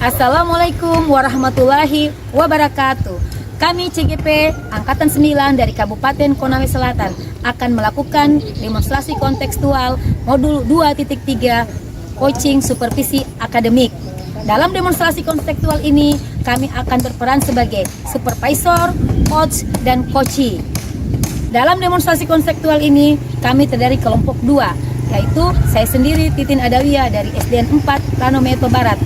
Assalamualaikum warahmatullahi wabarakatuh. Kami CGP Angkatan 9 dari Kabupaten Konawe Selatan akan melakukan demonstrasi kontekstual modul 2.3 coaching supervisi akademik. Dalam demonstrasi kontekstual ini, kami akan berperan sebagai supervisor, coach, dan coachee. Dalam demonstrasi kontekstual ini, kami terdiri kelompok 2, yaitu saya sendiri Titin Adawiyah dari SDN 4 Ranometo Barat.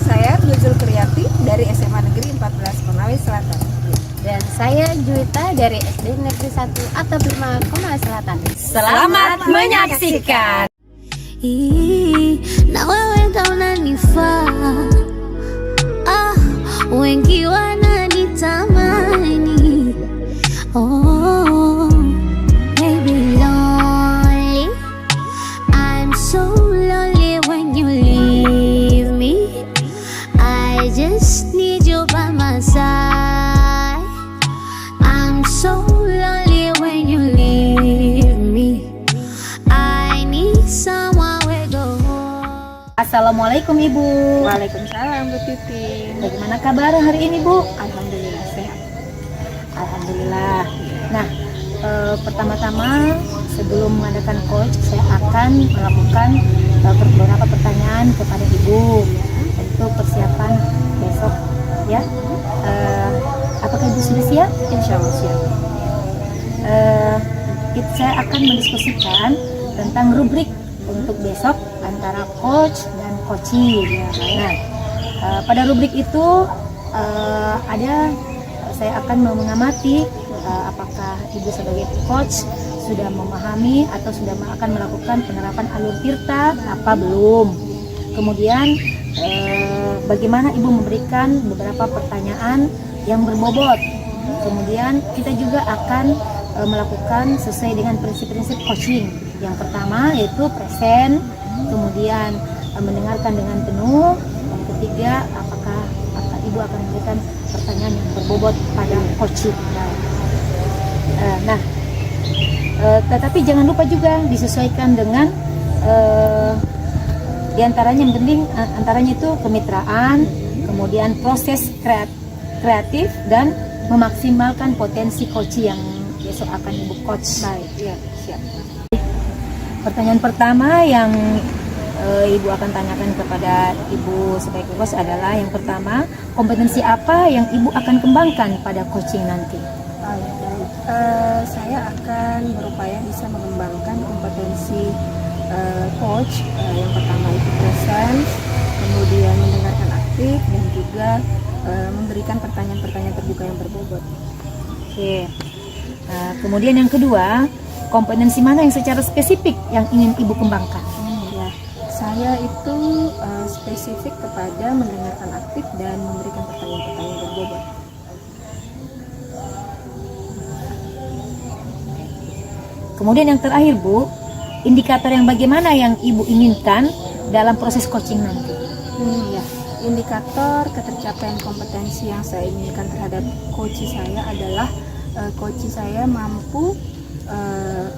Saya Nuzul Kriati dari SMA Negeri 14 Konawe Selatan. Dan saya Juwita dari SD Negeri 1 Atap 5 Konawe Selatan. Selamat menyaksikan. Na wewe ndo unanifaa, wengi wananitamani, maybe lonely. I'm so lonely when you leave me. I just need you by my side. I'm so lonely when you leave me. I need someone to go home. Assalamualaikum Ibu. Waalaikumsalam Bu Titin. Bagaimana kabar hari ini Bu? Alhamdulillah sehat. Alhamdulillah. Nah, pertama-tama sebelum mengadakan coach, saya akan melakukan beberapa pertanyaan kepada Ibu. Tentu persiapan besok ya. Apakah Ibu sudah siap? Insya Allah siap. Saya akan mendiskusikan tentang rubrik untuk besok antara coach dan coachee. Nah, pada rubrik itu saya akan mengamati apakah Ibu sebagai coach sudah memahami atau sudah akan melakukan penerapan alur tirta apa belum. Kemudian bagaimana Ibu memberikan beberapa pertanyaan yang berbobot. Kemudian kita juga akan melakukan sesuai dengan prinsip-prinsip coaching. Yang pertama yaitu present, kemudian mendengarkan dengan penuh. Yang ketiga, apakah Ibu akan memberikan pertanyaan yang berbobot pada coaching. Tetapi jangan lupa juga disesuaikan dengan diantaranya yang penting antaranya itu kemitraan, kemudian proses kreatif dan memaksimalkan potensi coaching yang besok akan Ibu coach. Baik, ya, siap. Pertanyaan pertama yang Ibu akan tanyakan kepada Ibu sebagai coach adalah yang pertama, kompetensi apa yang Ibu akan kembangkan pada coaching nanti? Baik. Saya akan berupaya bisa mengembangkan kompetensi coach. Yang pertama itu presence, kemudian mendengarkan aktif, dan juga memberikan pertanyaan-pertanyaan terbuka yang berbobot. Oke. Kemudian yang kedua, kompetensi mana yang secara spesifik yang ingin Ibu kembangkan? Ya, saya itu spesifik kepada mendengarkan aktif dan memberikan pertanyaan-pertanyaan berbobot. Kemudian yang terakhir Bu, indikator yang bagaimana yang Ibu inginkan dalam proses coaching nanti? Ya, indikator ketercapaian kompetensi yang saya inginkan terhadap coach saya adalah coach saya mampu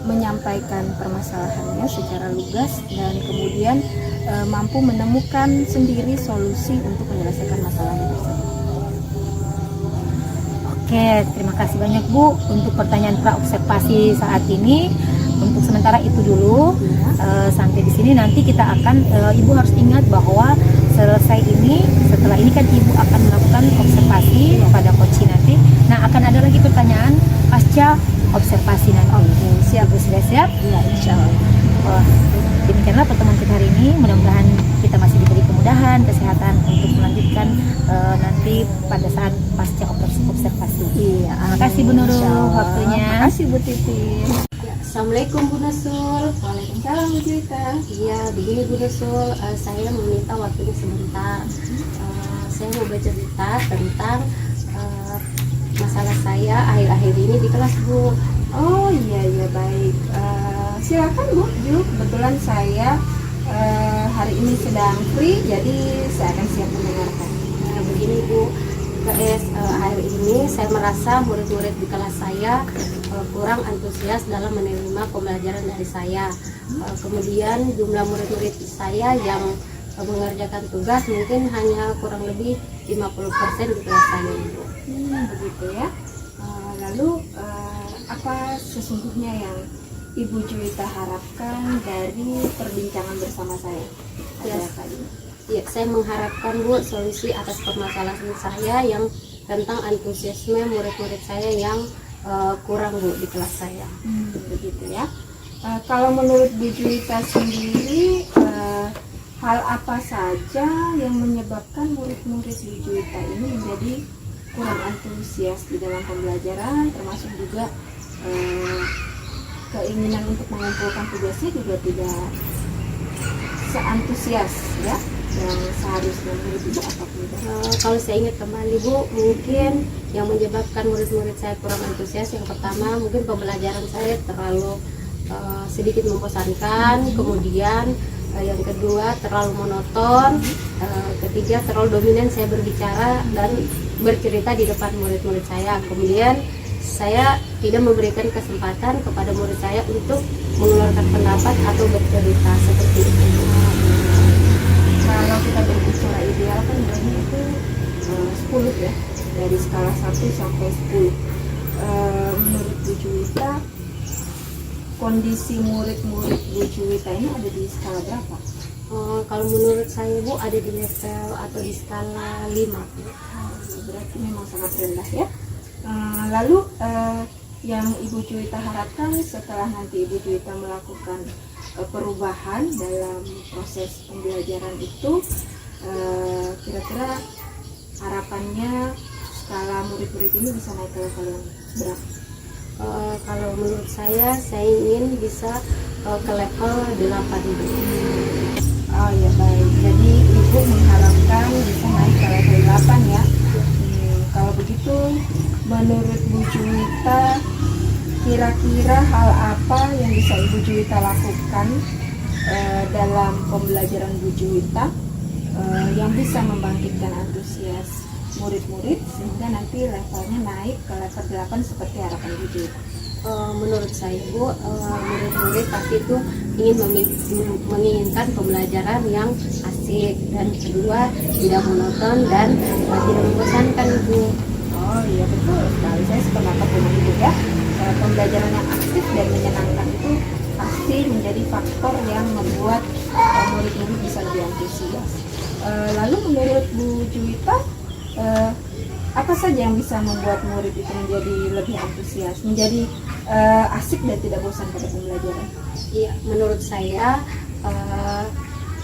menyampaikan permasalahannya secara lugas dan kemudian mampu menemukan sendiri solusi untuk menyelesaikan masalahnya tersebut. Oke, terima kasih banyak Bu untuk pertanyaan praobservasi saat ini. Untuk sementara itu dulu, sampai di sini nanti kita akan Ibu harus ingat bahwa setelah ini kan Ibu akan melakukan observasi pada coach nanti. Nah, akan ada lagi pertanyaan pasca observasi nanti. Oke, siap. Ibu sudah siap? Ya, insya Allah. Demikianlah pertemuan kita hari ini. Mudah-mudahan kita masih diberi kemudahan, kesehatan untuk melanjutkan nanti pada saat pasca observasi. Iya, Terima kasih Bu Nurul waktunya. Terima kasih Bu Titin. Assalamualaikum Bu Nurul. Waalaikumsalam Bu Juwita. Iya, begini Bu Nurul, saya meminta waktunya sebentar. Saya mau bercerita tentang masalah saya akhir-akhir ini di kelas Bu. Oh iya baik. Silakan Bu Ju. Kebetulan saya hari ini sedang free, jadi saya akan siap mendengarkan. Begini Bu, akhir ini saya merasa murid-murid di kelas saya kurang antusias dalam menerima pembelajaran dari saya. Kemudian jumlah murid-murid saya yang mengerjakan tugas mungkin hanya kurang lebih 50% di kelas saya, Ibu. Begitu ya. Lalu apa sesungguhnya yang Ibu Juwita harapkan dari perbincangan bersama saya? Ada apa ini? Ya, saya mengharapkan Bu solusi atas permasalahan saya yang tentang antusiasme murid-murid saya yang kurang Bu di kelas saya. Begitu ya. Kalau menurut Bu Juwita sendiri, hal apa saja yang menyebabkan murid-murid Bu Juwita ini menjadi kurang antusias di dalam pembelajaran, termasuk juga keinginan untuk mengumpulkan tugasnya juga tidak seantusias ya yang seharusnya. Menurut Ibu apa tidak? Kalau saya ingat kembali Bu, mungkin yang menyebabkan murid-murid saya kurang antusias yang pertama mungkin pembelajaran saya terlalu sedikit membosankan, kemudian yang kedua terlalu monoton, ketiga terlalu dominan saya berbicara dan bercerita di depan murid-murid saya, kemudian saya tidak memberikan kesempatan kepada murid saya untuk mengeluarkan pendapat atau bercerita seperti itu. Kalau kita berbicara ideal kan berarti itu 10 ya, dari skala 1 sampai 10. Menurut Bu Juwita, kondisi murid-murid Bu Juwita ini ada di skala berapa? Kalau menurut saya Bu ada di level atau di skala 5. Berarti memang sangat rendah ya. Lalu yang Ibu Juwita harapkan setelah nanti Ibu Juwita melakukan perubahan dalam proses pembelajaran itu, kira-kira harapannya skala murid-murid ini bisa naik ke level yang berapa? Kalau menurut saya ingin bisa ke level 8 Bu. Oh ya baik, jadi Ibu mengharapkan bisa naik ke level 8 ya. Kalau begitu, menurut Bu Juwita, kira-kira hal apa yang bisa Ibu Juwita lakukan dalam pembelajaran Bu Juwita yang bisa membangkitkan antusias murid-murid sehingga nanti levelnya naik ke level 8 seperti harapan Bu Juwita? Menurut saya Bu, murid-murid pasti itu ingin menginginkan pembelajaran yang asik dan kedua tidak monoton dan tidak membosankan Bu. Oh iya betul sekali, saya sependapat dengan Ibu ya. Pembelajaran yang aktif dan menyenangkan itu pasti menjadi faktor yang membuat murid-murid bisa lebih antusias. Lalu menurut Bu Juwita, apa saja yang bisa membuat murid itu menjadi lebih antusias, menjadi asik dan tidak bosan pada pembelajaran? Iya, menurut saya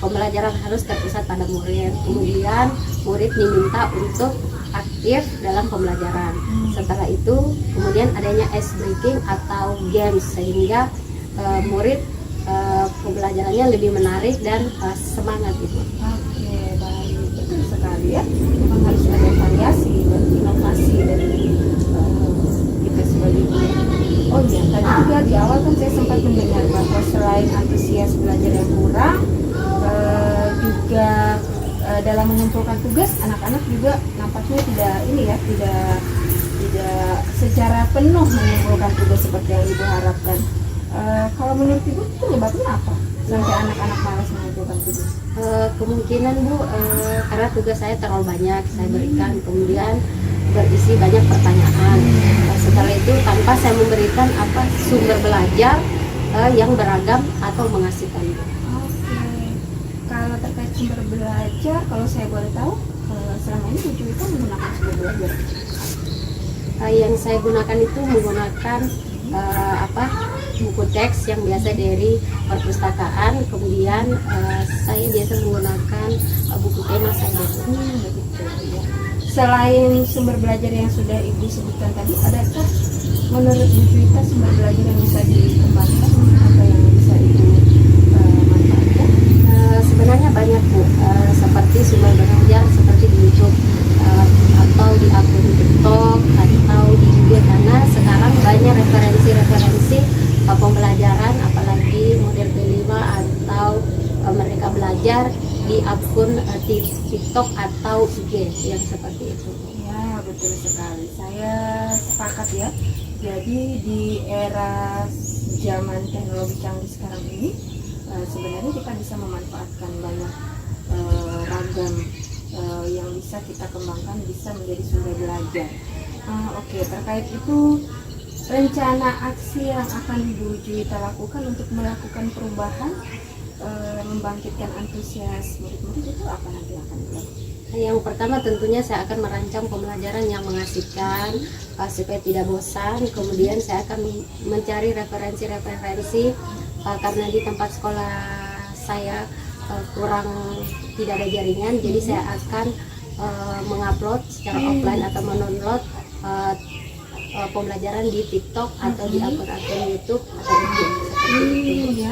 pembelajaran harus terpusat pada murid. Kemudian murid diminta untuk aktif dalam pembelajaran. Setelah itu kemudian adanya ice breaking atau games sehingga murid pembelajarannya lebih menarik dan semangat gitu. Oke, baik, betul sekali ya. Memang harus ada variasi dan inovasi dari kita sebagai guru. Oh iya, tadi juga di awal kan saya sempat mendengar bahwa selain antusias belajar yang kurang, juga dalam mengumpulkan tugas anak-anak juga nampaknya tidak secara penuh mengumpulkan tugas seperti yang Ibu harapkan. Kalau menurut Ibu penyebabnya apa sampai anak-anak malas mengumpulkan tugas? Kemungkinan Bu, karena tugas saya terlalu banyak saya berikan, kemudian berisi banyak pertanyaan. Setelah itu tanpa saya memberikan sumber belajar yang beragam atau mengasihkan. Oke. Kalau terkait sumber belajar, kalau saya boleh tahu, selama ini Bu Juwita menggunakan sumber belajar? Yang saya gunakan itu menggunakan buku teks yang biasa dari perpustakaan, kemudian saya biasa menggunakan buku tema saya. Begitu ya. Selain sumber belajar yang sudah Ibu sebutkan tadi, adakah menurut Bu Juwita sumber belajar yang bisa dikembangkan atau yang bisa Ibu manfaatkan? Sebenarnya banyak Bu, seperti sumber belajar seperti di YouTube atau di akun TikTok atau di IG, karena sekarang banyak referensi pembelajaran apalagi model B5 atau mereka belajar di akun TikTok atau IG yang seperti itu. Ya betul sekali, saya sepakat ya. Jadi di era zaman teknologi canggih sekarang ini sebenarnya kita bisa memanfaatkan banyak ragam yang bisa kita kembangkan, bisa menjadi sumber belajar. Oke, terkait itu rencana aksi yang akan Bu Juwita lakukan untuk melakukan perubahan, membangkitkan antusias murid-murid itu apa nanti akan dilakukan? Yang pertama tentunya saya akan merancang pembelajaran yang mengasihkan supaya tidak bosan. Kemudian saya akan mencari referensi-referensi karena di tempat sekolah saya kurang tidak ada jaringan, jadi saya akan mengupload secara offline atau mendownload pembelajaran di TikTok atau di akun-akun YouTube atau YouTube seperti itu.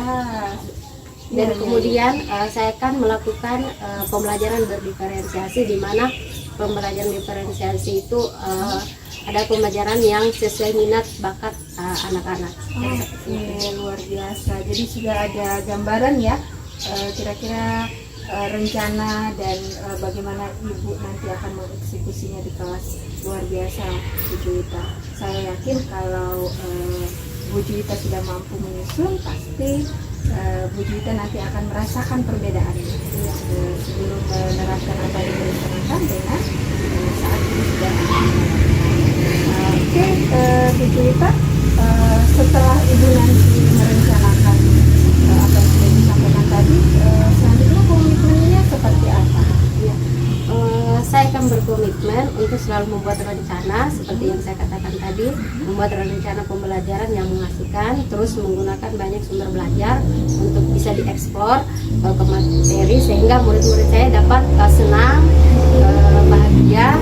Dan kemudian saya akan melakukan pembelajaran berdiferensiasi, di mana pembelajaran diferensiasi itu ada pembelajaran yang sesuai minat bakat anak-anak. Luar biasa. Jadi sudah ada gambaran ya, kira-kira rencana dan bagaimana Ibu nanti akan mengeksekusinya di kelas. Luar biasa Bu Juwita. Saya yakin kalau Bu Juwita sudah mampu menyusun, pasti Bu Juwita nanti akan merasakan perbedaannya sebelum menerapkan apa yang direncanakan dengan saat ini sudah. Oke, Bu Juwita, setelah Ibu nanti merencanakan apa yang sudah disampaikan tadi, selanjutnya komitmennya seperti apa? Ya, saya akan berkomitmen untuk selalu membuat rencana seperti yang saya katakan tadi, membuat rencana pembelajaran yang mengasihkan, terus menggunakan banyak sumber belajar untuk bisa dieksplor ke materi sehingga murid-murid saya dapat senang, bahagia,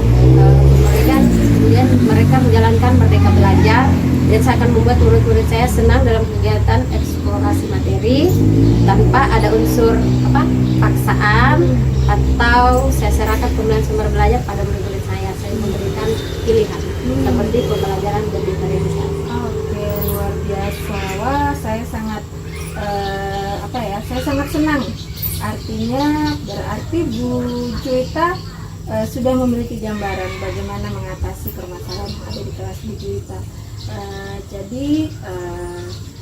kemudian mereka menjalankan merdeka belajar. Dan saya akan membuat murid-murid saya senang dalam kegiatan eksplorasi materi tanpa ada unsur paksaan atau saya serahkan pemilihan sumber belajar pada murid-murid saya. Saya memberikan pilihan seperti pembelajaran berdiferensiasi. Oke, luar biasa. Wah, saya sangat saya sangat senang. Artinya berarti Bu Juwita sudah memiliki gambaran bagaimana mengatasi permasalahan yang ada di kelas Bu Juwita. Jadi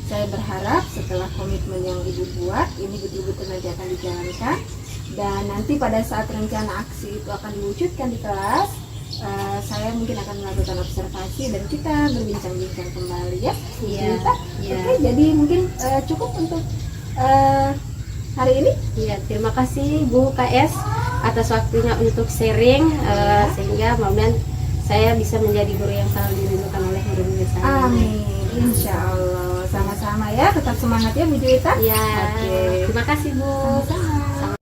saya berharap setelah komitmen yang Ibu buat ini betul-betul nanti akan dijalankan, dan nanti pada saat rencana aksi itu akan diwujudkan di kelas, saya mungkin akan melakukan observasi dan kita berbincang-bincang kembali ya. Iya. Oke, jadi mungkin cukup untuk hari ini. Iya, terima kasih Bu KS atas waktunya untuk sharing, sehingga mudah-mudahan saya bisa menjadi guru yang selalu dirindukan oleh murid-murid saya. Amin, insya Allah. Sama-sama ya, tetap semangat ya Bu Juwita. Ya, Oke. terima kasih Bu. Sama-sama.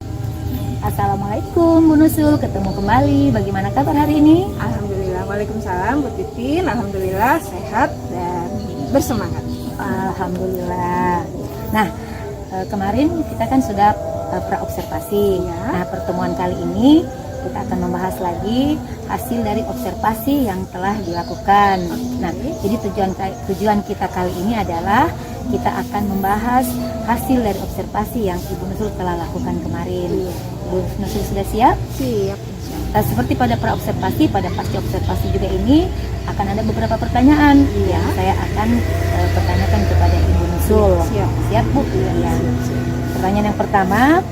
Assalamualaikum Bu Nusul, ketemu kembali. Bagaimana kabar hari ini? Alhamdulillah, waalaikumsalam Bu Titin. Alhamdulillah sehat dan bersemangat. Alhamdulillah. Nah, kemarin kita kan sudah praobservasi. Ya. Nah, pertemuan kali ini kita akan membahas lagi hasil dari observasi yang telah dilakukan. Nah, jadi tujuan kita kali ini adalah kita akan membahas hasil dari observasi yang Ibu Nusul telah lakukan kemarin. Ibu Nusul sudah siap? Siap. Seperti pada praobservasi, pada pasca observasi juga ini akan ada beberapa pertanyaan yang saya akan pertanyakan kepada Ibu Nusul. Siap Bu? Ya. Pertanyaan yang pertama,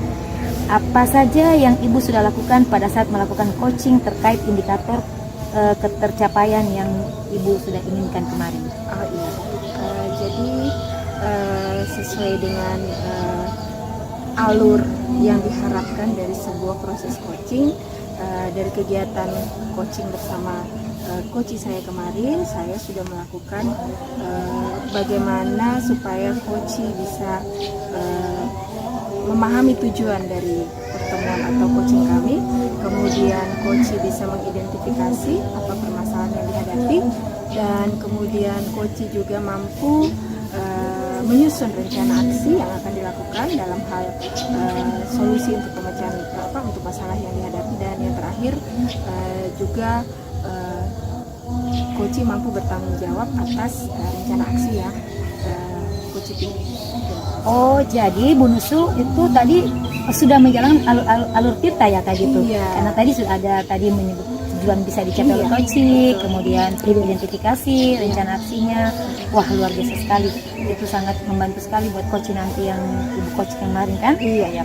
apa saja yang Ibu sudah lakukan pada saat melakukan coaching terkait indikator ketercapaian yang Ibu sudah inginkan kemarin? Oh iya. Jadi sesuai dengan alur yang diharapkan dari sebuah proses coaching, dari kegiatan coaching bersama coach saya kemarin, saya sudah melakukan bagaimana supaya coach bisa memahami tujuan dari pertemuan atau coaching kami, kemudian coach bisa mengidentifikasi apa permasalahan yang dihadapi, dan kemudian coach juga mampu menyusun rencana aksi yang akan dilakukan dalam hal solusi untuk pemecahan untuk masalah yang dihadapi, dan yang terakhir juga coach mampu bertanggung jawab atas rencana aksi yang coach pilih. Oh, jadi Bu Nusul itu tadi sudah menjalankan alur tirta ya kayak gitu. Iya. Karena tadi sudah ada tadi menyebut tujuan bisa dicapai oleh coaching, kemudian identifikasi, rencana aksinya. Wah, luar biasa sekali. Itu sangat membantu sekali buat coaching nanti yang ibu coach kemarin kan. Iya.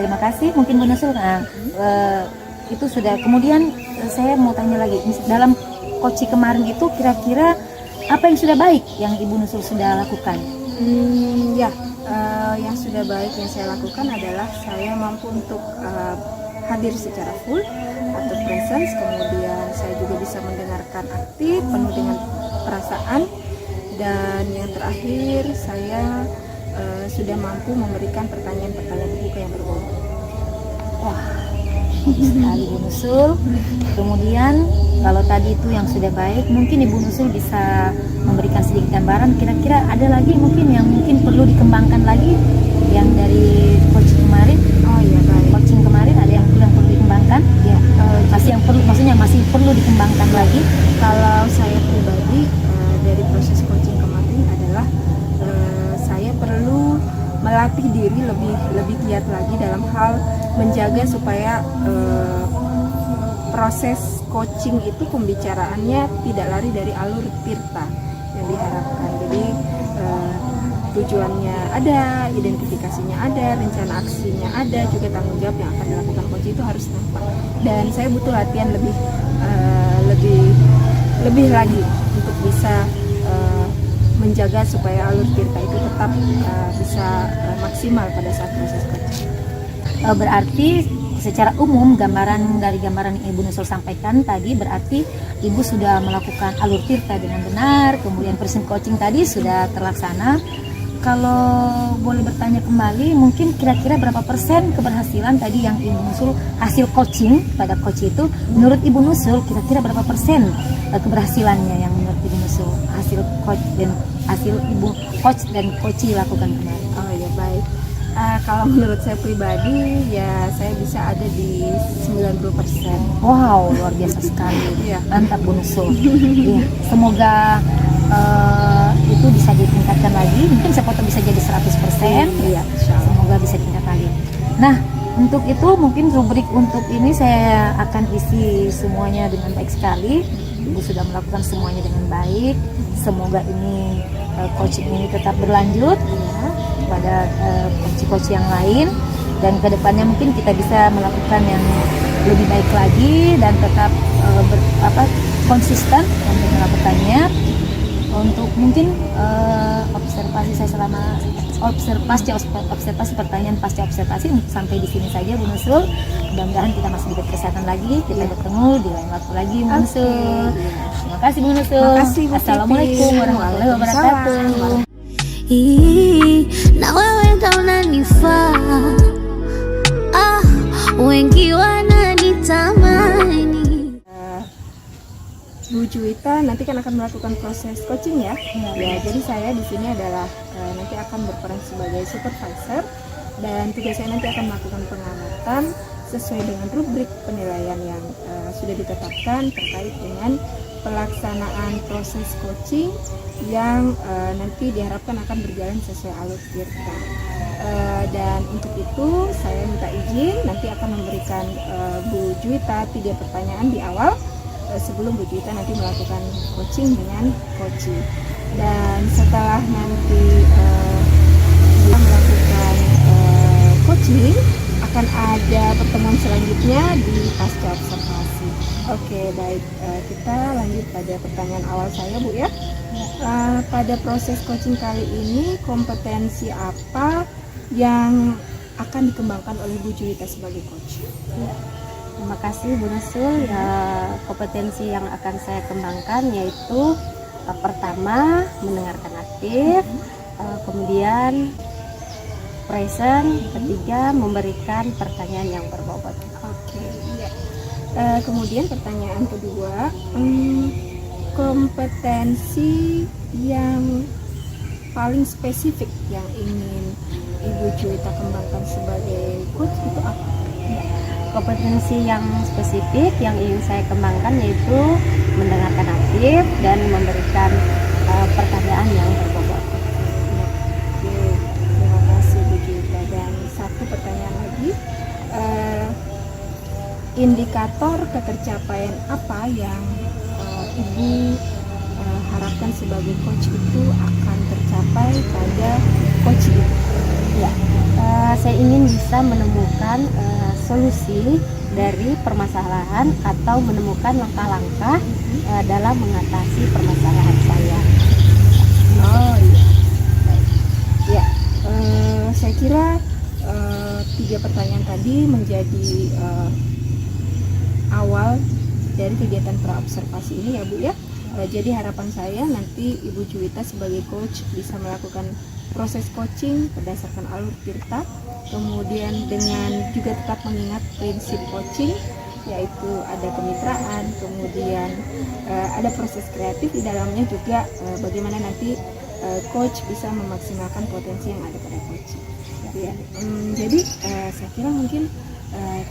Terima kasih. Mungkin Bu Nusul, itu sudah. Kemudian saya mau tanya lagi, dalam coaching kemarin itu kira-kira apa yang sudah baik yang Ibu Nusul sudah lakukan? Yang sudah baik yang saya lakukan adalah saya mampu untuk hadir secara full atau presence, kemudian saya juga bisa mendengarkan aktif penuh dengan perasaan, dan yang terakhir saya sudah mampu memberikan pertanyaan-pertanyaan terbuka yang berbobot. Wah, bagus sekali Bu Nusul. Kemudian kalau tadi itu yang sudah baik, mungkin Ibu Nusul bisa memberikan sedikit gambaran kira-kira ada lagi mungkin yang mungkin perlu dikembangkan lagi yang dari coaching kemarin. Oh iya, baik. Coaching kemarin ada yang perlu dikembangkan? Ya, masih yang perlu, maksudnya masih perlu dikembangkan lagi. Kalau saya pribadi dari proses coaching kemarin adalah saya perlu melatih diri lebih giat lagi dalam hal menjaga supaya proses coaching itu pembicaraannya tidak lari dari alur tirta yang diharapkan. Jadi tujuannya ada, identifikasinya ada, rencana aksinya ada, juga tanggung jawab yang akan dilakukan coach itu harus nampak. Dan saya butuh latihan lebih lagi untuk bisa menjaga supaya alur tirta itu tetap bisa maksimal pada saat proses coaching. Berarti secara umum gambaran yang Ibu Nusul sampaikan tadi berarti Ibu sudah melakukan alur tirta dengan benar, kemudian person coaching tadi sudah terlaksana. Kalau boleh bertanya kembali, mungkin kira-kira berapa persen keberhasilan tadi yang Ibu Nusul hasil coaching pada coach itu, menurut Ibu Nusul kira-kira berapa persen keberhasilannya yang menurut Ibu Nusul hasil coach dan hasil Ibu coach dan coaching lakukan kemarin? Oh ya, baik. Kalau menurut saya pribadi ya saya bisa ada di 90%. Wow, luar biasa sekali. Iya. Mantap Bu Nusul. Iya, semoga itu bisa ditingkatkan lagi. Mungkin siapa tahu bisa jadi 100%. Iya, semoga bisa ditingkat lagi. Nah, untuk itu mungkin rubrik untuk ini saya akan isi semuanya dengan baik sekali. Ibu sudah melakukan semuanya dengan baik. Semoga ini coaching ini tetap berlanjut ya, pada coach yang lain, dan kedepannya mungkin kita bisa melakukan yang lebih baik lagi dan tetap konsisten untuk melakukannya. Untuk mungkin observasi saya selama observasi pertanyaan pasca observasi sampai di sini saja Bu Nusul. Mudah-mudahan kita masih diberi kesehatan lagi, kita bertemu di lain waktu lagi Bu Nusul. Terima kasih Bu Nusul. Assalamualaikum warahmatullahi wabarakatuh. Na wewe ndo unanifaa, wengi wananitamani. Bu Juwita nanti kan akan melakukan proses coaching ya. Ya, jadi saya di sini adalah nanti akan berperan sebagai supervisor, dan tugas saya nanti akan melakukan pengamatan sesuai dengan rubrik penilaian yang sudah ditetapkan terkait dengan pelaksanaan proses coaching yang nanti diharapkan akan berjalan sesuai alur tirta. Dan untuk itu saya minta izin nanti akan memberikan Bu Juwita 3 pertanyaan di awal sebelum Bu Juwita nanti melakukan coaching dengan coaching. Dan setelah nanti kita melakukan coaching, akan ada pertemuan selanjutnya di pasca observasi. Oke, baik, kita lanjut pada pertanyaan awal saya Bu ya. Pada proses coaching kali ini kompetensi apa yang akan dikembangkan oleh Bu Juwita sebagai coach? Ya, terima kasih Bu Nusul. Kompetensi yang akan saya kembangkan yaitu pertama mendengarkan aktif, kemudian present, ketiga memberikan pertanyaan yang berbobot. Oke, iya. Kemudian pertanyaan kedua, kompetensi yang paling spesifik yang ingin Ibu Juwita kembangkan sebagai coach itu apa? Kompetensi yang spesifik yang ingin saya kembangkan yaitu mendengarkan aktif dan memberikan pertanyaan yang berbobot. Oke, terima kasih Bu Juwita. Dan satu pertanyaan lagi, indikator ketercapaian apa yang Ibu harapkan sebagai coach itu akan tercapai pada coach Ibu? Ya, saya ingin bisa menemukan solusi dari permasalahan atau menemukan langkah-langkah dalam mengatasi permasalahan saya. Oh iya, baik. Ya, saya kira 3 pertanyaan tadi menjadi awal dari kegiatan praobservasi ini ya Bu ya. Jadi harapan saya nanti Ibu Juwita sebagai coach bisa melakukan proses coaching berdasarkan alur tirta, kemudian dengan juga tetap mengingat prinsip coaching, yaitu ada kemitraan, kemudian ada proses kreatif di dalamnya juga, bagaimana nanti coach bisa memaksimalkan potensi yang ada pada coaching. Ya, jadi saya kira mungkin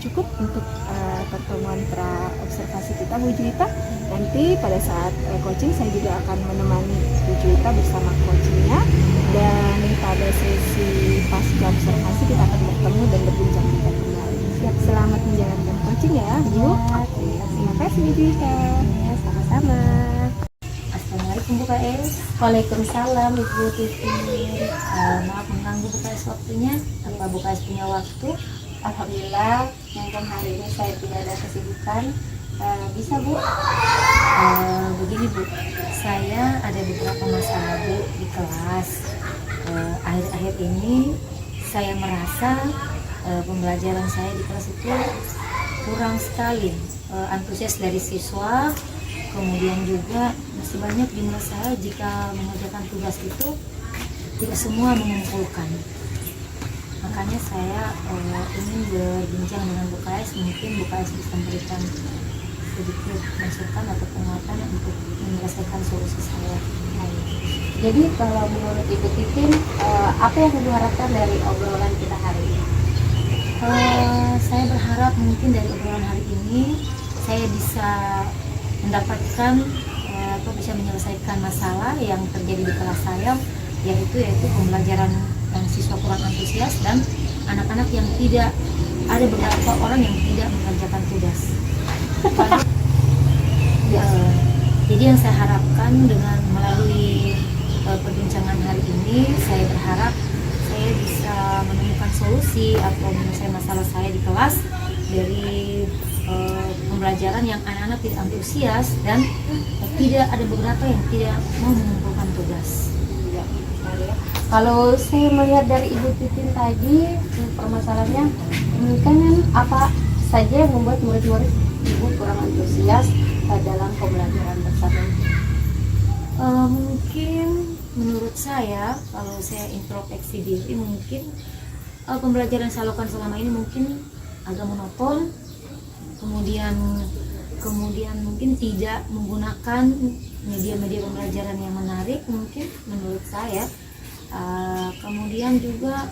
cukup untuk pertemuan praobservasi kita Bu Juwita. Nanti pada saat coaching saya juga akan menemani Bu Juwita bersama coachingnya, dan pada sesi pasca observasi kita akan bertemu dan berbincang-bincang kembali. Siap, selamat menjalankan coaching ya Bu. Oke, terima kasih Bu Juwita. Ya, sama-sama. Assalamualaikum Bu KS. Waalaikumsalam Ibu Titin. Maaf mengganggu Bu KS waktunya. Apa Bu KS punya waktu? Alhamdulillah, mungkin hari ini saya tidak ada kesibukan. Bisa Bu? Begini Bu, saya ada beberapa masalah Bu di kelas. Akhir-akhir ini saya merasa pembelajaran saya di kelas itu kurang sekali antusias dari siswa. Kemudian juga masih banyak jumlah saya jika mengerjakan tugas itu tidak semua mengumpulkan. Makanya saya ingin berbincang dengan Bu KS, mungkin Bu KS bisa memberikan sedikit masukan atau penguatan untuk menyelesaikan solusi saya. Jadi kalau menurut Ibu Titin, apa yang Ibu harapkan dari obrolan kita hari ini? Saya berharap mungkin dari obrolan hari ini saya bisa mendapatkan atau bisa menyelesaikan masalah yang terjadi di kelas saya, yaitu pembelajaran yang siswa kurang antusias dan anak-anak yang tidak, ada beberapa orang yang tidak mengerjakan tugas. Jadi yang saya harapkan dengan melalui perbincangan hari ini, saya berharap saya bisa menemukan solusi atau menyelesaikan masalah saya di kelas dari pembelajaran yang anak-anak tidak antusias dan tidak ada beberapa yang tidak mau mengumpulkan tugas. Kalau saya melihat dari Ibu Titin tadi, permasalahannya kan apa saja yang membuat murid-murid Ibu kurang antusias dalam pembelajaran bersama? Mungkin menurut saya, kalau saya introspeksi diri, mungkin pembelajaran yang saya lakukan selama ini mungkin agak monoton, kemudian mungkin tidak menggunakan media-media pembelajaran yang menarik, mungkin menurut saya. Kemudian juga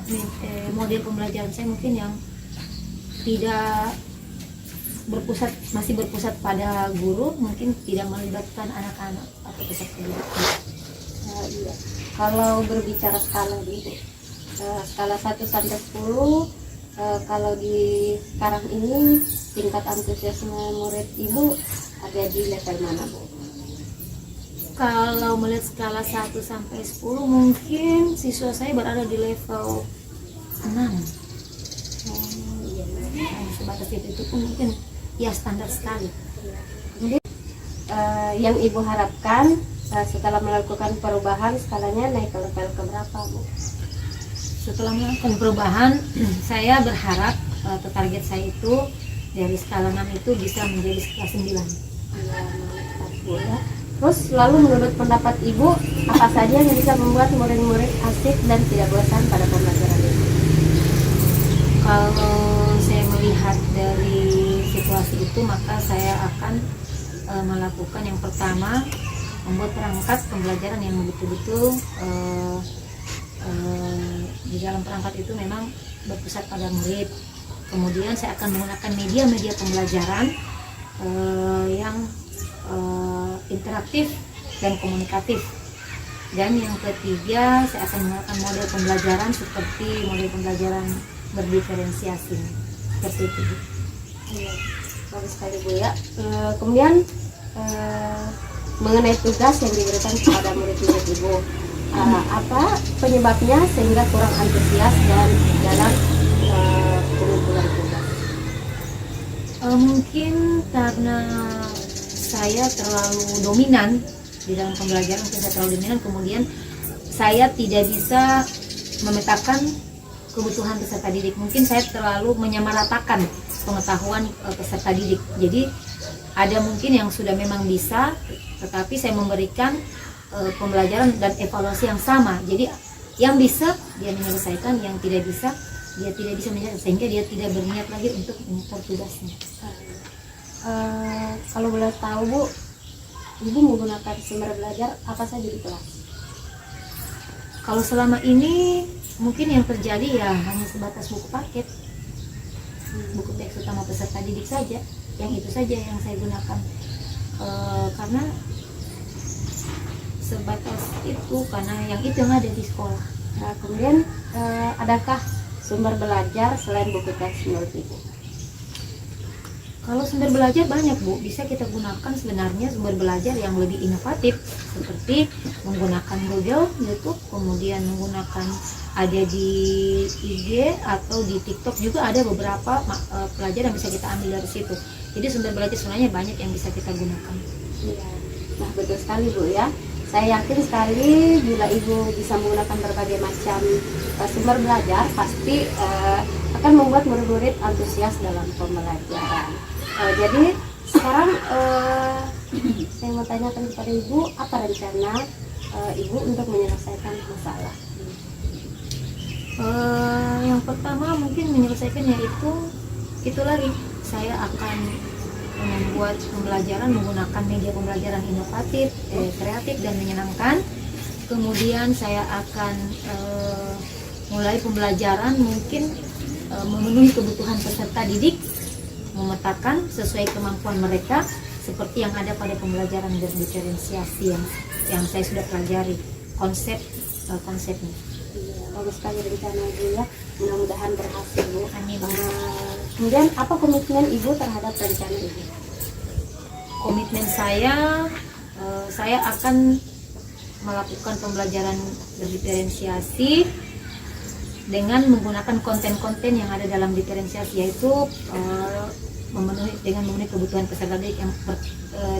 model pembelajaran saya mungkin yang tidak masih berpusat pada guru, mungkin tidak melibatkan anak-anak atau peserta didik. Iya. Kalau berbicara skala gitu, skala 1 sampai 10, kalau di sekarang ini tingkat antusiasme murid Ibu ada di level mana Bu? Kalau melihat skala 1 sampai 10, mungkin siswa saya berada di level 6. Sebatas itu pun mungkin ya standar sekali. Jadi yang Ibu harapkan setelah melakukan perubahan, skalanya naik ke level keberapa Bu? Setelah melakukan perubahan, saya berharap target saya itu dari skala 6 itu bisa menjadi skala 9. Ya. Terus lalu menurut pendapat Ibu, apa saja yang bisa membuat murid-murid asik dan tidak bosan pada pembelajaran ini? Kalau saya melihat dari situasi itu, maka saya akan melakukan yang pertama, membuat perangkat pembelajaran yang betul-betul di dalam perangkat itu memang berpusat pada murid. Kemudian saya akan menggunakan media-media pembelajaran yang interaktif dan komunikatif. Dan yang ketiga, saya akan menggunakan model pembelajaran seperti model pembelajaran berdiferensiasi seperti itu. bagus sekali Bu ya. Kemudian mengenai tugas yang diberikan kepada murid-murid Ibu, apa penyebabnya sehingga kurang antusias dan dalam pengumpulan tugas? Mungkin karena saya terlalu dominan di dalam pembelajaran, mungkin saya terlalu dominan, kemudian saya tidak bisa memetakan kebutuhan peserta didik. Mungkin saya terlalu menyamaratakan pengetahuan peserta didik. Jadi ada mungkin yang sudah memang bisa, tetapi saya memberikan pembelajaran dan evaluasi yang sama. Jadi yang bisa dia menyelesaikan, yang tidak bisa dia tidak bisa menyelesaikan, sehingga dia tidak berniat lagi untuk menyetor tugasnya. Kalau boleh tahu Bu, Ibu menggunakan sumber belajar apa saja di kelas? Kalau selama ini mungkin yang terjadi ya hanya sebatas buku paket, buku teks utama peserta didik saja, yang itu saja yang saya gunakan. Karena sebatas itu, karena yang itu yang ada di sekolah. Nah, kemudian adakah sumber belajar selain buku teks menurut Ibu? Kalau sumber belajar banyak Bu, bisa kita gunakan sebenarnya sumber belajar yang lebih inovatif, seperti menggunakan Google, YouTube, kemudian menggunakan ada di IG atau di TikTok juga ada beberapa pelajaran yang bisa kita ambil dari situ. Jadi sumber belajar sebenarnya banyak yang bisa kita gunakan. Iya. Nah, betul sekali Bu ya. Saya yakin sekali bila Ibu bisa menggunakan berbagai macam sumber belajar, pasti akan membuat murid-murid antusias dalam pembelajaran. Jadi sekarang saya mau tanyakan kepada Ibu, apa rencana Ibu untuk menyelesaikan masalah? Yang pertama mungkin menyelesaikannya itu lagi, saya akan membuat pembelajaran menggunakan media pembelajaran inovatif, kreatif dan menyenangkan. Kemudian saya akan mulai pembelajaran mungkin memenuhi kebutuhan peserta didik, memetakan sesuai kemampuan mereka seperti yang ada pada pembelajaran berdiferensiasi yang saya sudah pelajari konsepnya. Bagus sekali rencana Ibu ya, mudah-mudahan berhasil Bu. Amin. Kemudian apa komitmen Ibu terhadap rencana Ibu? Komitmen saya akan melakukan pembelajaran berdiferensiasi dengan menggunakan konten-konten yang ada dalam diferensiasi, yaitu memenuhi kebutuhan peserta didik yang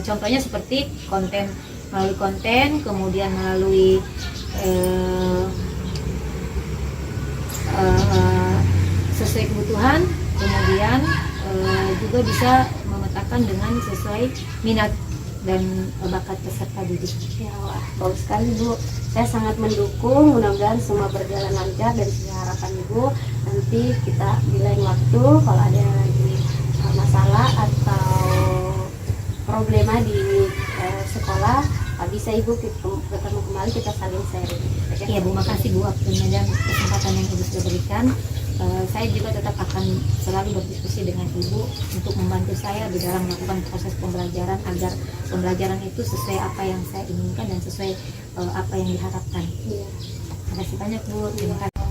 contohnya seperti melalui konten, kemudian melalui sesuai kebutuhan, kemudian juga bisa memetakan dengan sesuai minat dan bakat peserta didik. Ya, bagus sekali Bu. Saya sangat mendukung, mudah-mudahan semua berjalan lancar dan sesuai harapan Ibu. Nanti kita di lain waktu kalau ada lagi masalah atau problema di sekolah, bisa Ibu ketemu kembali, kita saling sharing. Iya Bu, makasih Bu waktunya dan kesempatan yang Ibu sudah berikan. Saya juga tetap akan selalu berdiskusi dengan Ibu untuk membantu saya di dalam melakukan proses pembelajaran agar pembelajaran itu sesuai apa yang saya inginkan dan sesuai apa yang diharapkan. Iya. Terima kasih banyak Bu. Terima kasih.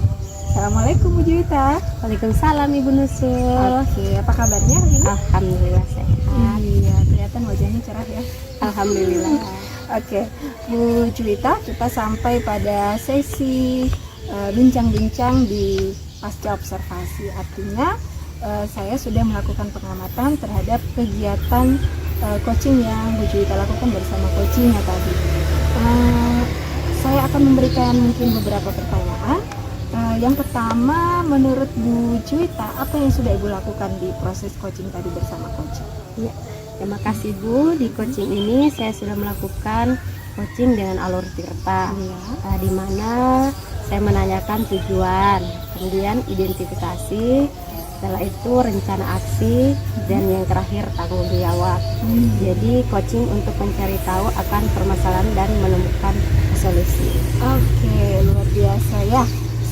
Assalamualaikum Bu Juwita. Waalaikumsalam Ibu Nusul. Oke, apa kabarnya hari ini? Alhamdulillah sehat. Iya, kelihatan wajahnya cerah ya. Alhamdulillah. Oke, Bu Juwita, kita sampai pada sesi bincang-bincang di pasca observasi. Artinya saya sudah melakukan pengamatan terhadap kegiatan coaching yang Bu Juwita lakukan bersama coachingnya tadi. Saya akan memberikan mungkin beberapa pertanyaan. Yang pertama, menurut Bu Juwita, apa yang sudah Ibu lakukan di proses coaching tadi bersama coaching? Ya, terima kasih Bu. Di coaching ini saya sudah melakukan coaching dengan alur tirta, di mana saya menanyakan tujuan, kemudian identifikasi, setelah itu rencana aksi, dan yang terakhir tanggung jawab. Jadi coaching untuk mencari tahu akan permasalahan dan menemukan solusi. Oke, luar biasa ya.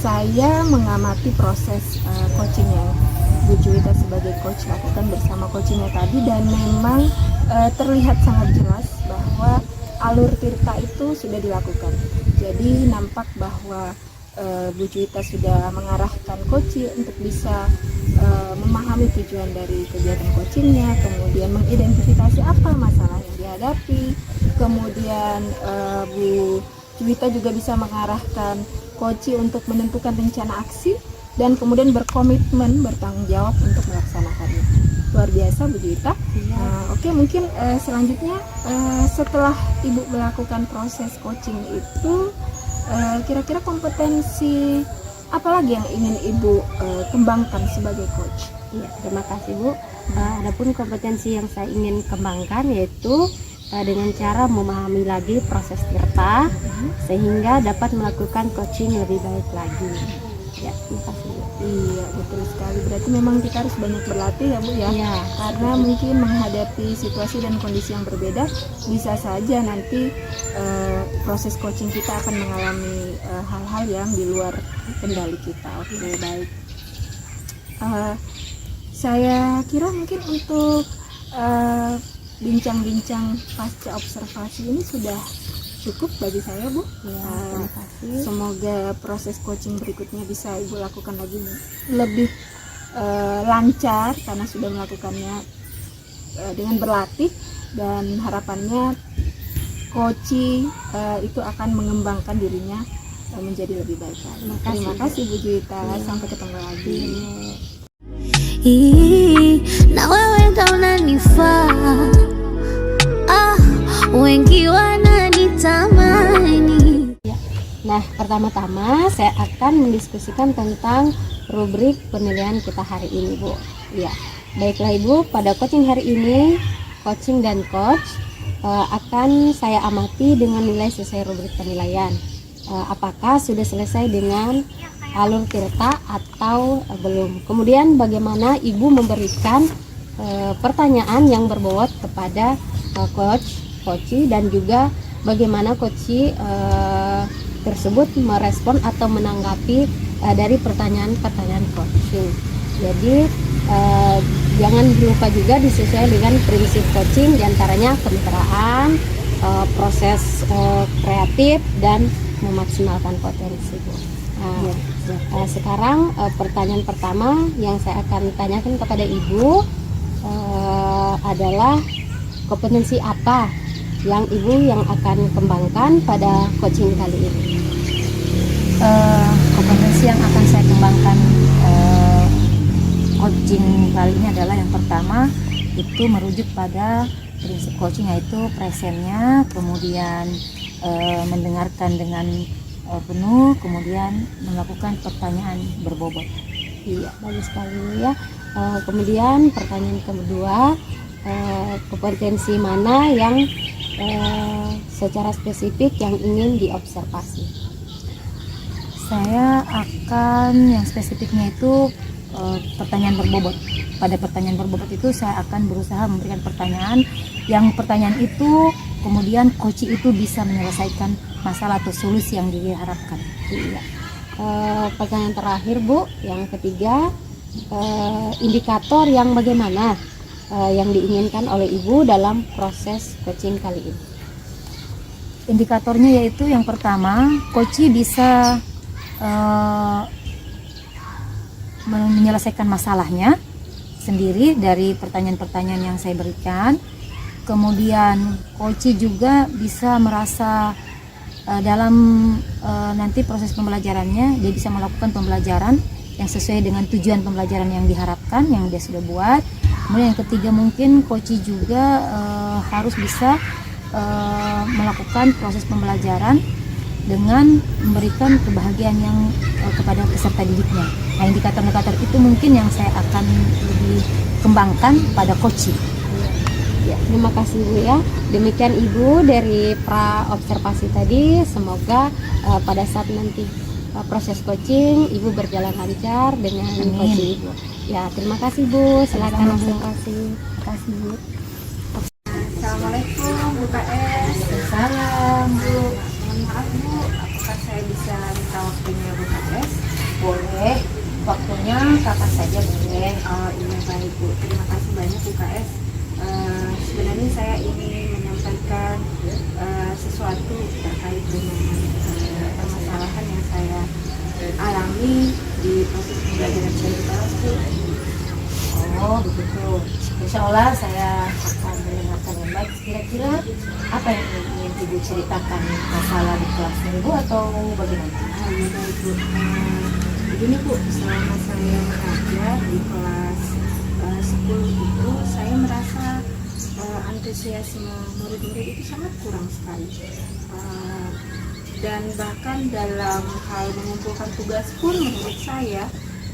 Saya mengamati proses coaching yang Bu Juwita sebagai coach lakukan bersama coachingnya tadi, dan memang terlihat sangat jelas bahwa alur tirta itu sudah dilakukan. Jadi nampak bahwa Bu Juwita sudah mengarahkan Koci untuk bisa memahami tujuan dari kegiatan coachingnya, kemudian mengidentifikasi apa masalah yang dihadapi, kemudian Bu Juwita juga bisa mengarahkan Koci untuk menentukan rencana aksi dan kemudian berkomitmen bertanggung jawab untuk melaksanakannya. Luar biasa Bu Juwita. Oke, mungkin selanjutnya setelah Ibu melakukan proses coaching itu, kira-kira kompetensi apa lagi yang ingin Ibu kembangkan sebagai coach? Iya, terima kasih Bu. Adapun kompetensi yang saya ingin kembangkan yaitu dengan cara memahami lagi proses tirta sehingga dapat melakukan coaching lebih baik lagi. Ya, terima kasih Bu. Iya, betul sekali. Berarti memang kita harus banyak berlatih ya Bu ya. Iya. Karena mungkin menghadapi situasi dan kondisi yang berbeda, bisa saja nanti proses coaching kita akan mengalami hal-hal yang di luar kendali kita. Oke, baik. Saya kira mungkin untuk bincang-bincang pasca observasi ini sudah cukup bagi saya Bu. Ya, terima kasih. Semoga proses coaching berikutnya bisa Ibu lakukan lagi lebih lancar karena sudah melakukannya dengan berlatih, dan harapannya coaching itu akan mengembangkan dirinya menjadi lebih baik lagi. Terima kasih Bu Juwita. Sampai ketemu lagi. Na wewe ndo unanifaa, wengi wananitamani. Nah, pertama-tama saya akan mendiskusikan tentang rubrik penilaian kita hari ini, Bu. Ya, baiklah Ibu, pada coaching hari ini, coaching dan coach akan saya amati dengan nilai sesuai rubrik penilaian. Apakah sudah selesai dengan alur tirta atau belum? Kemudian bagaimana Ibu memberikan pertanyaan yang berbobot kepada coach, dan juga bagaimana coach tersebut merespon atau menanggapi dari pertanyaan-pertanyaan coaching. Jadi jangan lupa juga disesuaikan dengan prinsip coaching, diantaranya kemitraan, proses kreatif, dan memaksimalkan potensi. Sekarang pertanyaan pertama yang saya akan tanyakan kepada Ibu adalah kompetensi apa yang Ibu yang akan kembangkan pada coaching kali ini? Kompetensi yang akan saya kembangkan coaching kali ini adalah yang pertama itu merujuk pada prinsip coaching, yaitu presennya, kemudian mendengarkan dengan penuh, kemudian melakukan pertanyaan berbobot. Iya, bagus sekali ya. Kemudian pertanyaan kedua, kompetensi mana yang secara spesifik yang ingin diobservasi? Saya akan yang spesifiknya itu pertanyaan berbobot. Pada pertanyaan berbobot itu saya akan berusaha memberikan pertanyaan itu kemudian coach itu bisa menyelesaikan masalah atau solusi yang diharapkan. Iya. Pertanyaan terakhir Bu, yang ketiga, indikator yang bagaimana yang diinginkan oleh Ibu dalam proses coaching kali ini? Indikatornya yaitu yang pertama, coach bisa menyelesaikan masalahnya sendiri dari pertanyaan-pertanyaan yang saya berikan. Kemudian coach juga bisa merasa dalam nanti proses pembelajarannya dia bisa melakukan pembelajaran yang sesuai dengan tujuan pembelajaran yang diharapkan yang dia sudah buat. Kemudian yang ketiga, mungkin coach juga harus bisa melakukan proses pembelajaran dengan memberikan kebahagiaan yang kepada peserta didiknya. Nah, indikator-indikator itu mungkin yang saya akan lebih kembangkan pada coach. Ya, terima kasih Bu ya. Demikian Ibu dari pra observasi tadi. Semoga pada saat nanti proses coaching Ibu berjalan lancar dengan coaching Ibu. Ya, terima kasih Bu. Silakan observasi. Terima kasih Bu. Assalamualaikum Bu KS. Salam Bu. Mohon maaf Bu, apakah saya bisa minta waktunya Bu KS? Boleh, waktunya kapan saja boleh. Oh iya, baik Bu, terima kasih banyak Bu KS. Sebenarnya saya ingin menyampaikan sesuatu terkait dengan permasalahan yang saya memahami di proses pembelajaran saya di kelas Bu. Oh begitu. Insya Allah saya akan mendengarkan yang baik. Kira-kira apa yang ingin Ibu ceritakan masalah di kelasnya Ibu atau bagaimana? Ya baik Bu. Begini Bu, selama saya mengajar di kelas 10 itu saya merasa antusiasme murid-murid itu sangat kurang sekali. Dan bahkan dalam hal mengumpulkan tugas pun menurut saya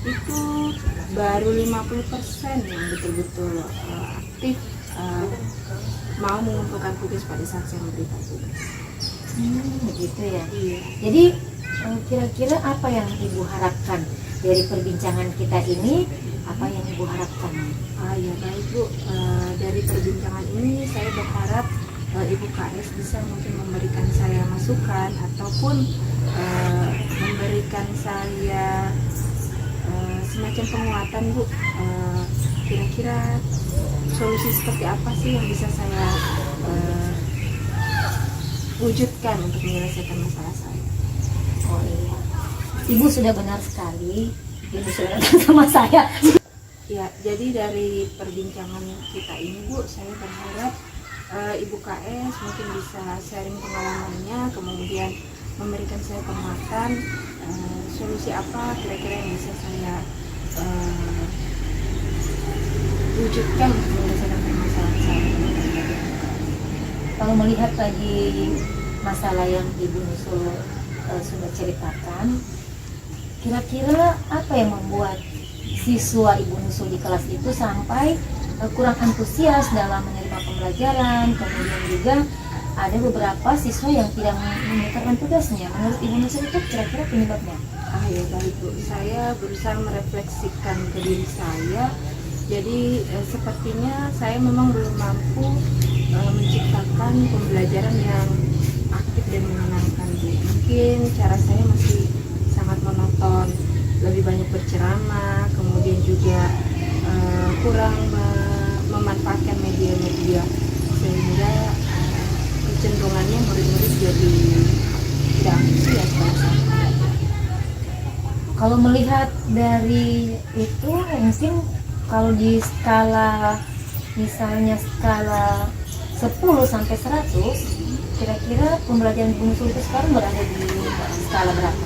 itu baru 50% yang betul-betul aktif mau mengumpulkan tugas pada saat saya memberikan tugas. Begitu ya. Iya. Jadi kira-kira apa yang Ibu harapkan dari perbincangan kita ini? Apa yang Ibu harapkan? Ya baik Bu, dari perbincangan ini saya berharap Ibu KS bisa mungkin memberikan saya masukan ataupun memberikan saya semacam penguatan Bu. Kira-kira solusi seperti apa sih yang bisa saya wujudkan untuk menyelesaikan masalah saya? Oh iya, Ibu sudah benar sekali. Ibu sudah datang sama saya. Ya, jadi dari perbincangan kita ini Bu, saya berharap Ibu KS mungkin bisa sharing pengalamannya, kemudian memberikan saya penguatan solusi apa kira-kira yang bisa saya wujudkan untuk menyelesaikan permasalahan saya. Kalau melihat tadi masalah yang Ibu Nusul sudah ceritakan, kira-kira apa yang membuat siswa Ibu Nusul di kelas itu sampai kurang antusias dalam menerima pembelajaran? Kemudian juga ada beberapa siswa yang tidak mengerjakan tugasnya. Menurut Ibu Nusul itu kira-kira penyebabnya? Ya baik Bu, saya berusaha merefleksikan ke diri saya. Jadi sepertinya saya memang belum mampu menciptakan pembelajaran yang aktif dan menyenangkan Bu. Mungkin cara saya masih sangat monoton, lebih banyak berceramah, kemudian juga kurang memanfaatkan media-media, sehingga kecenderungannya murid-murid jadi tidak antusias pada saat belajar. Kalau melihat dari itu, mungkin kalau di skala, misalnya skala 10 sampai 100, kira-kira pembelajaran Ibu Nusul itu sekarang berada di skala berapa?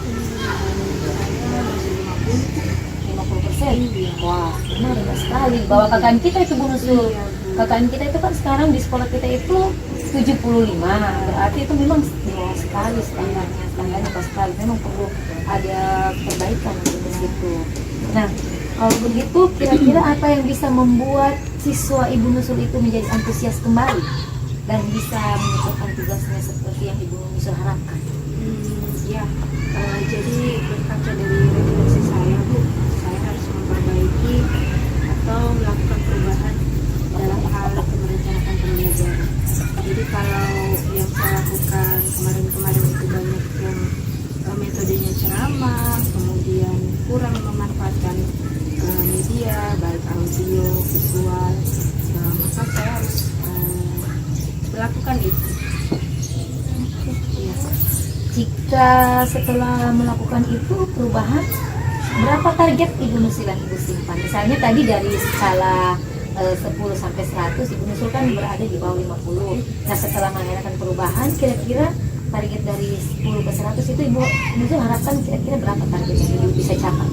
50%. Wah, benar rendah sekali. Bahwa kakak kita itu Bu Nusul. Kakak kita itu kan sekarang di sekolah kita itu 75. Berarti itu memang di bawah sekali standarnya. Standarnya pas sekali. Memang perlu ada perbaikan di situ. Nah, kalau begitu kira-kira apa yang bisa membuat siswa Ibu Nusul itu menjadi antusias kembali dan bisa menyelesaikan tugasnya seperti yang Ibu Nusul harapkan? Jadi berkaca dari refleksi saya Bu, saya harus memperbaiki atau melakukan perubahan dalam hal merencanakan pembelajaran. Jadi kalau yang saya lakukan kemarin-kemarin itu banyak yang metodenya ceramah, kemudian kurang memanfaatkan media baik audio, visual, maka saya harus melakukan itu. Jika setelah melakukan itu perubahan, berapa target Ibu Nusul yang Ibu simpan? Misalnya tadi dari skala 10 sampai 100, Ibu Nusul kan berada di bawah 50. Nah, setelah mengadakan perubahan, kira-kira target dari 10 ke 100 itu Ibu Nusul harapkan kira-kira berapa target yang Ibu bisa capai?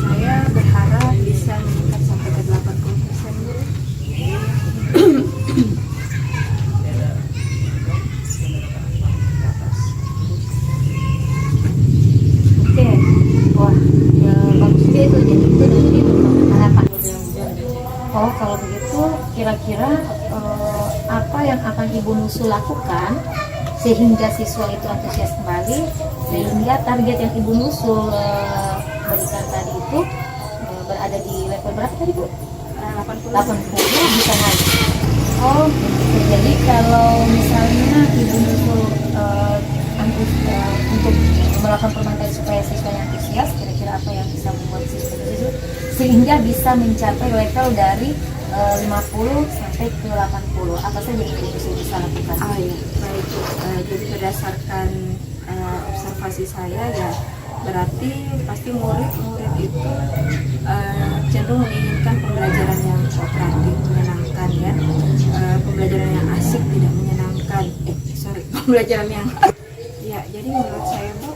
Saya berharap bisa meningkat sampai ke 80% Bu. Wah, ya bagus juga itu. Jadi itu dari harapan. Oh, kalau begitu kira-kira apa yang akan Ibu Nusul lakukan sehingga siswa itu antusias kembali, sehingga target yang Ibu Nusul berikan tadi itu berada di level berapa tadi Bu? 80 bisa naik. Oh, begitu. Jadi kalau misalnya Ibu Nusul untuk melakukan permanfaatan supaya siswanya antusias, kira-kira apa yang bisa membuat siswa itu sehingga bisa mencapai level dari 50 sampai ke 80? Apa saja yang bisa lakukan? Baik. Jadi berdasarkan observasi saya ya, berarti pasti murid-murid itu cenderung menginginkan pembelajaran yang kooperatif, menyenangkan ya, pembelajaran yang asik tidak menyenangkan, pembelajaran yang ya. Jadi menurut saya Bu,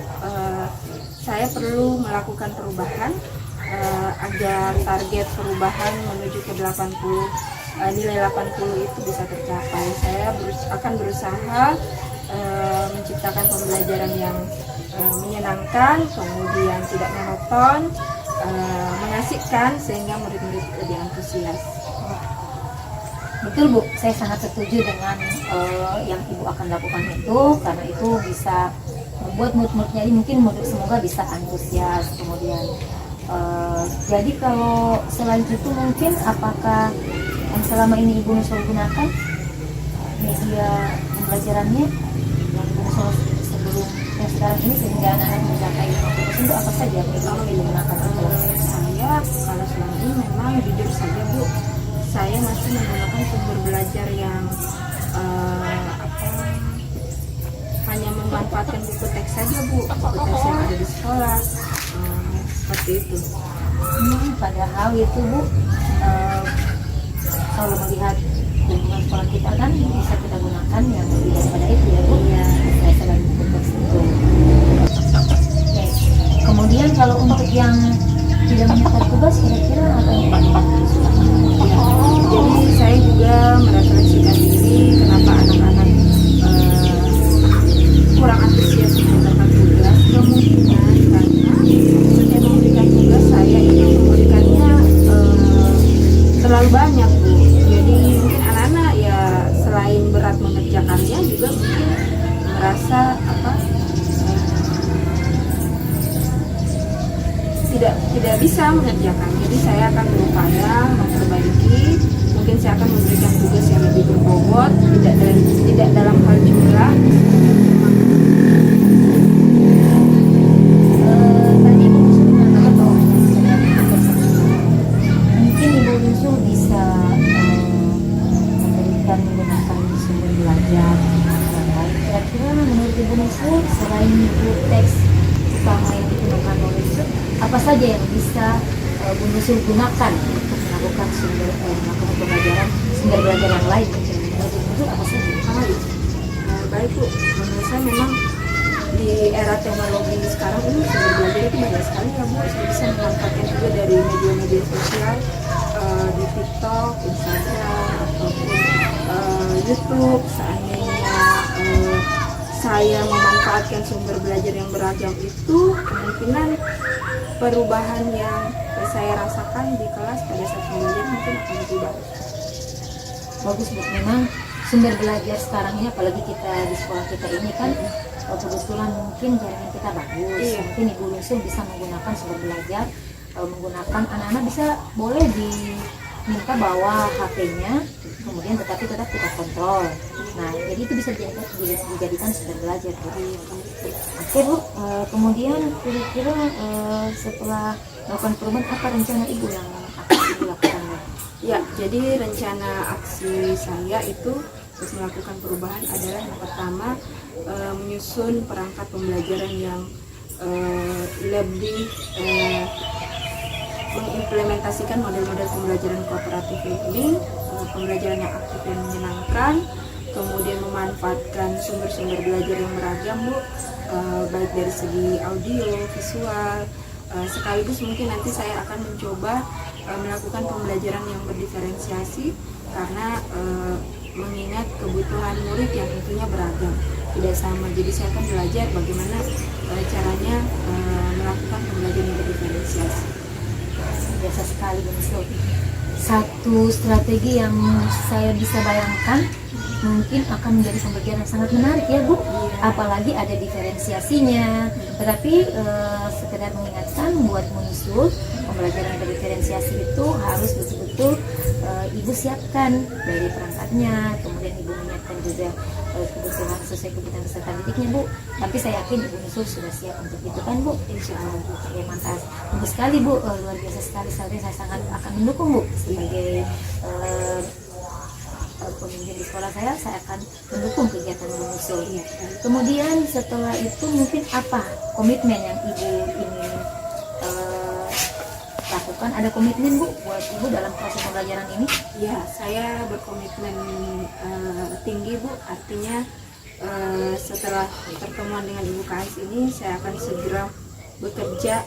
saya perlu melakukan perubahan agar target perubahan menuju ke 80, nilai 80 itu bisa tercapai. Saya akan berusaha menciptakan pembelajaran yang menyenangkan, kemudian tidak monoton, mengasihkan, sehingga murid-murid lebih antusias. Betul Bu, saya sangat setuju dengan yang Ibu akan lakukan itu, karena itu bisa membuat murid-muridnya ini mungkin semoga bisa antusias. Kemudian jadi kalau selain itu mungkin apakah yang selama ini Ibu Nursul gunakan media pembelajarannya yang Ibu Nursul sebelum yang sekarang ini sehingga anak-anak mencapai 50% itu apa saja yang Ibu gunakan? Saya kalau selama ini memang jujur saja Bu, saya masih menggunakan sumber belajar yang hanya memanfaatkan buku teks saja Bu, buku teks yang ada di sekolah, seperti itu. Padahal itu Bu, kalau melihat lingkungan sekolah kita kan bisa kita gunakan yang lebih daripada itu ya Bu, ya selain buku teks itu. Oke. Kemudian kalau untuk yang tidak menyertai tugas kira-kira apa yang Pak suka? Ya, jadi saya juga merefleksikan diri kenapa anak-anak kurang antusias mengerjakan tugas. Kemungkinan karena setiap memberikan tugas saya itu memberikannya terlalu banyak Bu. Jadi mungkin anak-anak ya selain berat mengerjakannya juga mungkin merasa tidak bisa mengerjakan. Jadi saya akan berupaya memperbaiki. Mungkin saya akan memberikan tugas yang lebih berbobot, tidak dalam hal jumlah. Tadi Ibu Nursul mengatakan bahwa mungkin Ibu Nursul bisa memberikan menggunakan sumber belajar yang lain. Kira-kira menurut Ibu Nursul selain buku teks utama yang digunakan oleh Nursul, apa saja yang bisa Bu Nursul gunakan untuk melakukan melakukan pembelajaran sumber belajar yang lain? Menurut Bu Nursul apa saja? Baik Bu, menurut saya memang di era teknologi sekarang ini sumber belajar itu banyak sekali ya Bu. Saya bisa memanfaatkan juga dari media-media sosial, di TikTok, Instagram, ataupun YouTube. Seandainya saya memanfaatkan sumber belajar yang beragam itu, kemungkinan perubahan yang saya rasakan di kelas pada saat belajar mungkin akan lebih bagus. Bagus Bu, memang sumber belajar sekarang ini apalagi kita di sekolah kita ini kan kebetulan mungkin jaringan kita bagus. Iya. Mungkin Ibu Nursul bisa menggunakan sumber belajar, menggunakan anak-anak bisa boleh diminta bawa HP-nya, kemudian tetapi tetap kita kontrol. Nah, jadi itu bisa dijadikan sumber belajar. Oke Bu, kemudian kira-kira setelah melakukan perubahan apa rencana Ibu yang akan dilakukan? Ya, jadi rencana aksi saya itu terus melakukan perubahan adalah yang pertama menyusun perangkat pembelajaran yang lebih mengimplementasikan model-model pembelajaran kooperatif learning, pembelajaran yang aktif dan menyenangkan, kemudian memanfaatkan sumber-sumber belajar yang beragam Bu, baik dari segi audio, visual, sekaligus mungkin nanti saya akan mencoba melakukan pembelajaran yang berdiferensiasi karena mengingat kebutuhan murid yang tentunya beragam, tidak sama. Jadi saya akan belajar bagaimana caranya melakukan pembelajaran yang berdiferensiasi. Biasa sekali Bu Nursul. Satu strategi yang saya bisa bayangkan mungkin akan menjadi pembelajaran yang sangat menarik ya Bu, apalagi ada diferensiasinya. Tetapi sekedar mengingatkan buat Bu Nursul, pembelajaran berdiferensiasi itu harus betul-betul Ibu siapkan dari perangkatnya, kemudian Ibu menyiapkan juga kebutuhan sesuai kebutuhan peserta didiknya Bu. Tapi saya yakin Ibu Nursul sudah siap untuk itu kan Bu? Insya Allah Bu. Ya, mantap. Bagus sekali Bu, luar biasa sekali. Saya sangat akan mendukung Bu sebagai pemimpin di sekolah saya akan mendukung kegiatan Bu Nursul. Nusul. Iya. Kemudian setelah itu mungkin apa komitmen yang Ibu ingin lakukan? Ada komitmen Bu buat Ibu dalam proses pembelajaran ini? Ya, saya berkomitmen tinggi Bu, artinya setelah pertemuan dengan Ibu KS ini saya akan segera bekerja.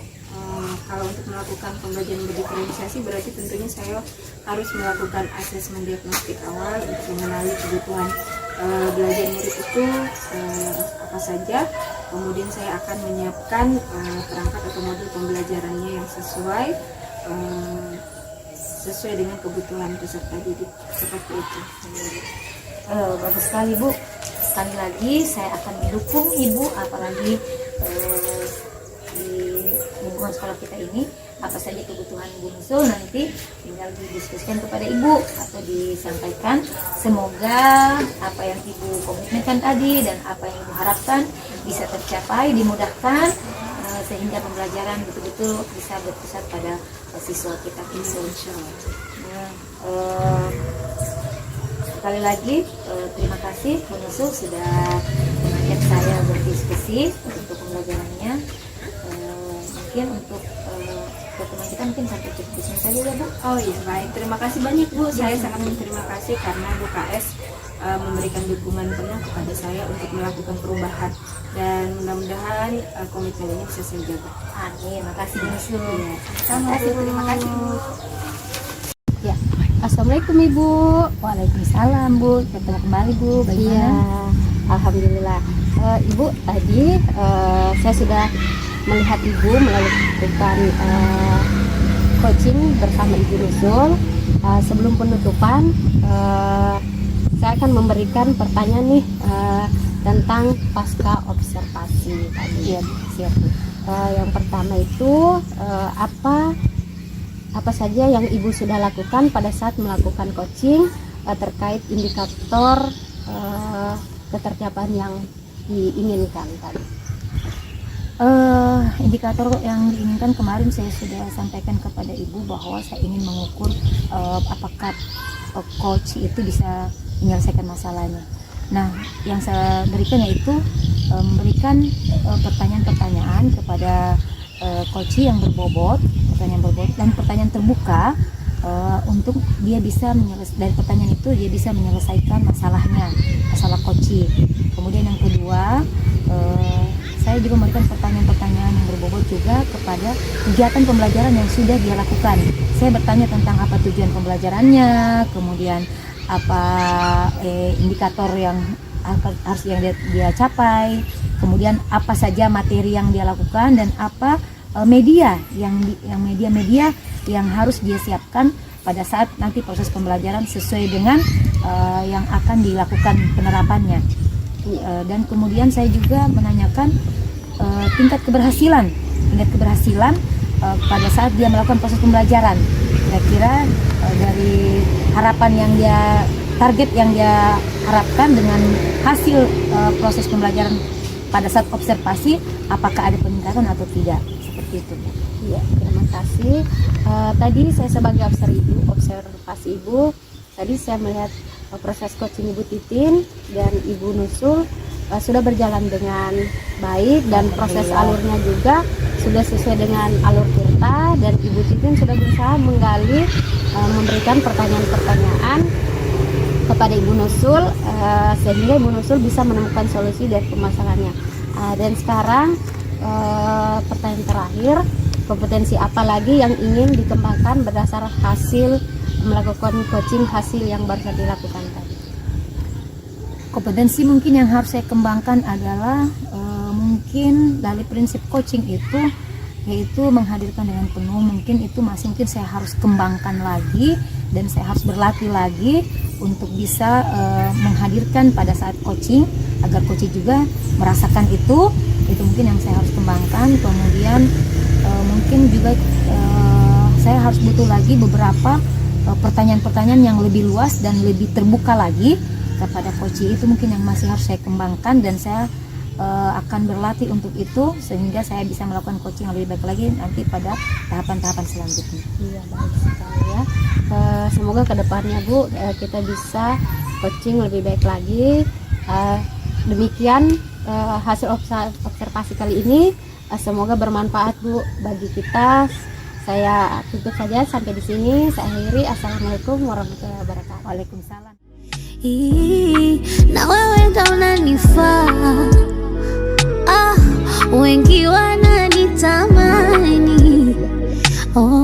Kalau untuk melakukan pembelajaran berdiferensiasi berarti tentunya saya harus melakukan asesmen diagnostik awal untuk mengenali kebutuhan belajar murid itu apa saja. Kemudian saya akan menyiapkan perangkat atau modul pembelajarannya yang sesuai dengan kebutuhan peserta didik, seperti itu. Bagus sekali Bu. Sekali lagi saya akan mendukung Ibu, apalagi di lingkungan sekolah kita ini apa saja kebutuhan Ibu Nusul nanti tinggal didiskusikan kepada Ibu atau disampaikan. Semoga apa yang Ibu komitmenkan tadi dan apa yang Ibu harapkan bisa tercapai, dimudahkan sehingga pembelajaran betul-betul bisa berpusat pada siswa kita. Sekali lagi terima kasih Bu Nusul sudah mengajak saya berdiskusi untuk pembelajarannya. Mungkin untuk pertemuan kita mungkin sampai cukup di sini saja ya Bu. Oh iya, baik, terima kasih banyak Bu. Saya sangat berterima kasih karena Bu KS memberikan dukungan penuh kepada saya untuk melakukan perubahan, dan mudah-mudahan komitmen ini bisa saya jaga. Amin. Makasih Bu Nusul. Ya, Terima kasih Bu. Ya, assalamualaikum Ibu. Waalaikumsalam Bu. Ketemu kembali Bu. Iya, Bagaimana? alhamdulillah. Ibu, tadi saya sudah melihat Ibu melakukan coaching bersama Ibu Nusul. Sebelum penutupan, saya akan memberikan pertanyaan nih tentang pasca observasi tadi. Iya, siap. Yang pertama itu apa saja yang Ibu sudah lakukan pada saat melakukan coaching terkait indikator ketercapaian yang diinginkan tadi? Indikator yang diinginkan kemarin saya sudah sampaikan kepada Ibu bahwa saya ingin mengukur apakah coach itu bisa menyelesaikan masalahnya. Nah, yang saya berikan yaitu memberikan pertanyaan-pertanyaan kepada coach yang berbobot, dan pertanyaan terbuka untuk dia bisa dari pertanyaan itu dia bisa menyelesaikan masalahnya, masalah coach. Kemudian yang kedua, saya juga memberikan pertanyaan-pertanyaan yang berbobot juga kepada kegiatan pembelajaran yang sudah dia lakukan. Saya bertanya tentang apa tujuan pembelajarannya, kemudian apa indikator yang harus yang dia capai, kemudian apa saja materi yang dia lakukan, dan apa media yang harus dia siapkan pada saat nanti proses pembelajaran sesuai dengan yang akan dilakukan penerapannya. Dan kemudian saya juga menanyakan tingkat keberhasilan pada saat dia melakukan proses pembelajaran. Kira-kira dari harapan yang target yang dia harapkan dengan hasil proses pembelajaran pada saat observasi, apakah ada peningkatan atau tidak, seperti itu. Iya, terima kasih. Tadi saya sebagai observasi Ibu, tadi saya melihat proses coaching Ibu Titin dan Ibu Nusul sudah berjalan dengan baik, dan proses alurnya juga sudah sesuai dengan alur Tirta, dan Ibu Titin sudah berusaha menggali, memberikan pertanyaan-pertanyaan kepada Ibu Nusul sehingga Ibu Nusul bisa menemukan solusi dari permasalahannya. Dan sekarang pertanyaan terakhir, kompetensi apa lagi yang ingin dikembangkan berdasar hasil melakukan coaching hasil yang baru saja dilakukan tadi? Kompetensi mungkin yang harus saya kembangkan adalah mungkin dari prinsip coaching itu, yaitu menghadirkan dengan penuh. Mungkin itu masih saya harus kembangkan lagi, dan saya harus berlatih lagi untuk bisa menghadirkan pada saat coaching, agar coach juga merasakan itu mungkin yang saya harus kembangkan. Kemudian mungkin juga saya harus butuh lagi beberapa pertanyaan-pertanyaan yang lebih luas dan lebih terbuka lagi kepada coach. Itu mungkin yang masih harus saya kembangkan, dan saya akan berlatih untuk itu sehingga saya bisa melakukan coaching yang lebih baik lagi nanti pada tahapan-tahapan selanjutnya. Iya, baik sekali ya. Semoga kedepannya Bu kita bisa coaching lebih baik lagi. Demikian hasil observasi kali ini. Semoga bermanfaat Bu bagi kita. Saya tutup saja sampai di sini. Saya akhiri. Assalamualaikum warahmatullahi wabarakatuh. Waalaikumsalam. Na wewe ndo unanifaa, wengi wananitamani, oh.